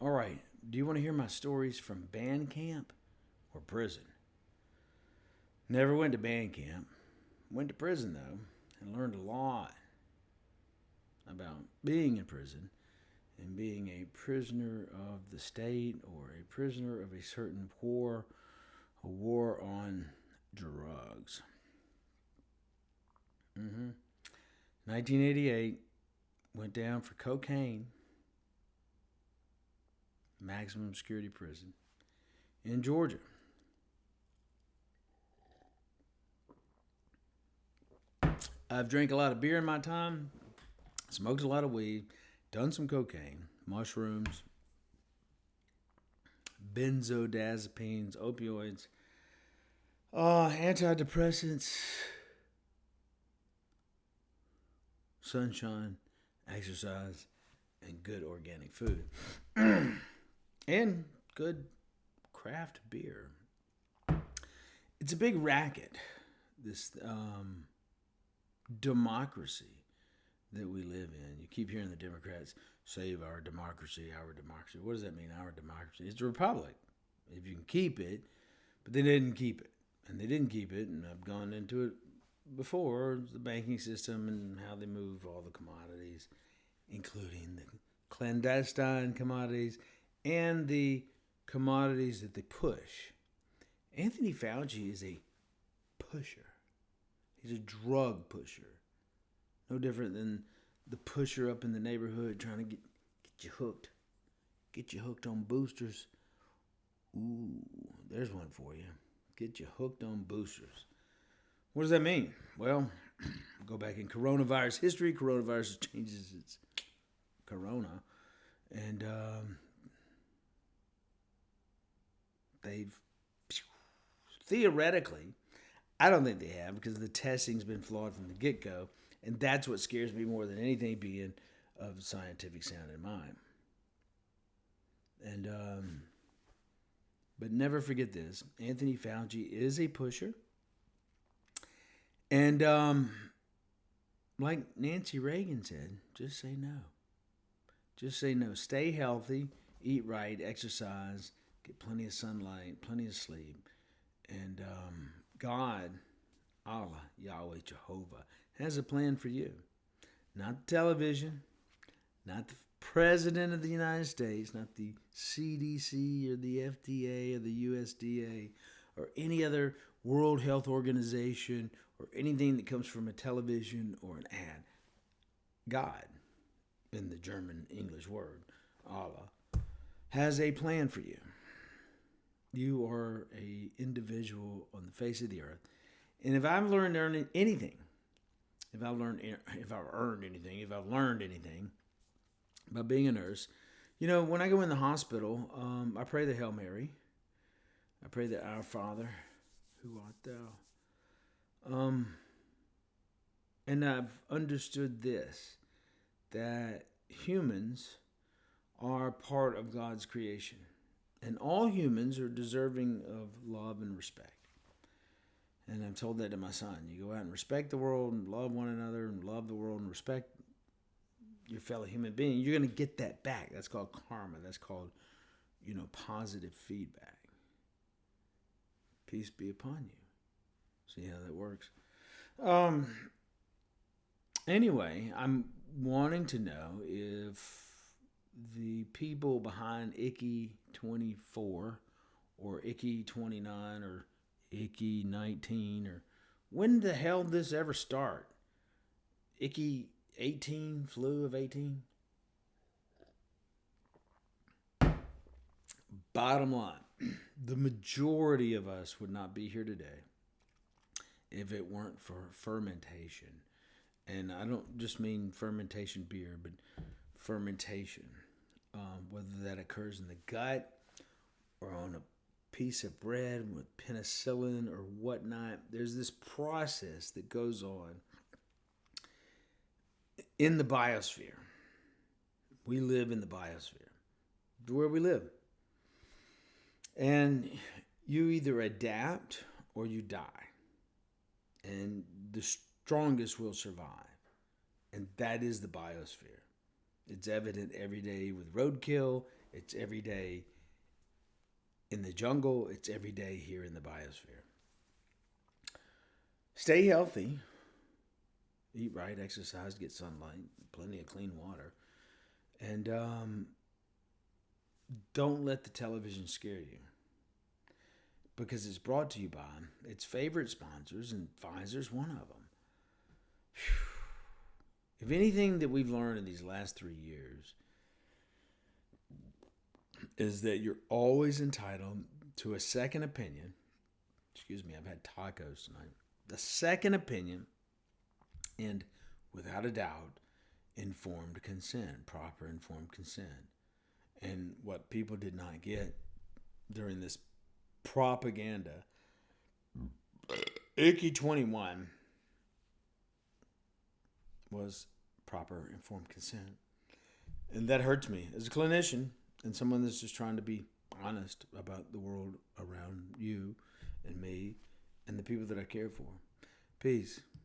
All right. Do you want to hear my stories from band camp or prison? Never went to band camp. Went to prison though and learned a lot about being in prison and being a prisoner of the state or a prisoner of a certain war, a war on drugs. 1988, went down for cocaine, maximum security prison in Georgia. I've drank a lot of beer in my time, smoked a lot of weed, done some cocaine, mushrooms, benzodiazepines, opioids, antidepressants, sunshine, exercise, and good organic food. And good craft beer. It's a big racket, this democracy that we live in. You keep hearing the Democrats save our democracy, our democracy. What does that mean, our democracy? It's a republic if you can keep it, but they didn't keep it. And they didn't keep it, and I've gone into it before, the banking system and how they move all the commodities, including the clandestine commodities and the commodities that they push. Anthony Fauci is a pusher. He's a drug pusher. No different than the pusher up in the neighborhood trying to get you hooked. Get you hooked on boosters. Ooh, there's one for you. Get you hooked on boosters. What does that mean? Well, go back in coronavirus history. Coronavirus changes its corona. And they've theoretically, I don't think they have because the testing's been flawed from the get go. And that's what scares me more than anything, being of scientific sound in mind. And but never forget this: Anthony Fauci is a pusher, and like Nancy Reagan said, just say no. Just say no. Stay healthy, eat right, exercise, get plenty of sunlight, plenty of sleep, and God, Allah, Yahweh, Jehovah, has a plan for you. Not the television, not the President of the United States, not the CDC or the FDA or the USDA or any other World Health Organization or anything that comes from a television or an ad. God, in the German English word, Allah, has a plan for you. You are a individual on the face of the earth. And if I've learned anything, if I've learned anything about being a nurse, when I go in the hospital, I pray the Hail Mary. I pray the Our Father, who art thou. And I've understood this, that humans are part of God's creation. And all humans are deserving of love and respect. And I've told that to my son. You go out and respect the world and love one another and love the world and respect your fellow human being. You're going to get that back. That's called karma. That's called, positive feedback. Peace be upon you. See how that works? Anyway, I'm wanting to know if the people behind Icky 24 or Icky 29 or Icky 19 or when the hell did this ever start? Icky 18, flu of 18? Bottom line, the majority of us would not be here today if it weren't for fermentation. And I don't just mean fermentation beer, but fermentation. Whether that occurs in the gut or on a piece of bread with penicillin or whatnot, there's this process that goes on in the biosphere. We live in the biosphere, where we live. And you either adapt or you die. And the strongest will survive. And that is the biosphere. It's evident every day with roadkill. It's every day in the jungle. It's every day here in the biosphere. Stay healthy. Eat right, exercise, get sunlight, plenty of clean water. And don't let the television scare you, because it's brought to you by its favorite sponsors, and Pfizer's one of them. If anything that we've learned in these last 3 years is that you're always entitled to a second opinion. Excuse me, I've had tacos tonight. A second opinion, and without a doubt, informed consent, proper informed consent. And what people did not get during this propaganda, Icky 21, was proper informed consent. And that hurts me as a clinician and someone that's just trying to be honest about the world around you and me and the people that I care for. Peace.